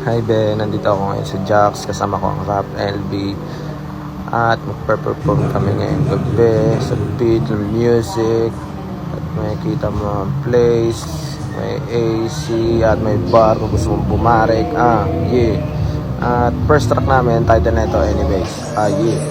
Hi Ben, nandito ako ngayon sa Jax, kasama ko ang Rap LB at magpe-perform kami ngayong gabi sa Beatle Music at makikita mo ang place, may AC at may bar kung gusto mong bumarik, yeah. At first track namin, title na ito anyways, yeah.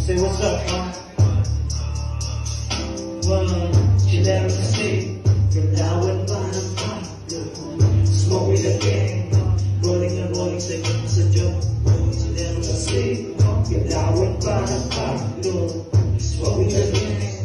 Say what's up, huh? She never see. Galawan pa ng palo. Smoke with the gang. Rolling and rolling, singing sa joke. She never see. Galawan pa ng palo. Smoke with the gang.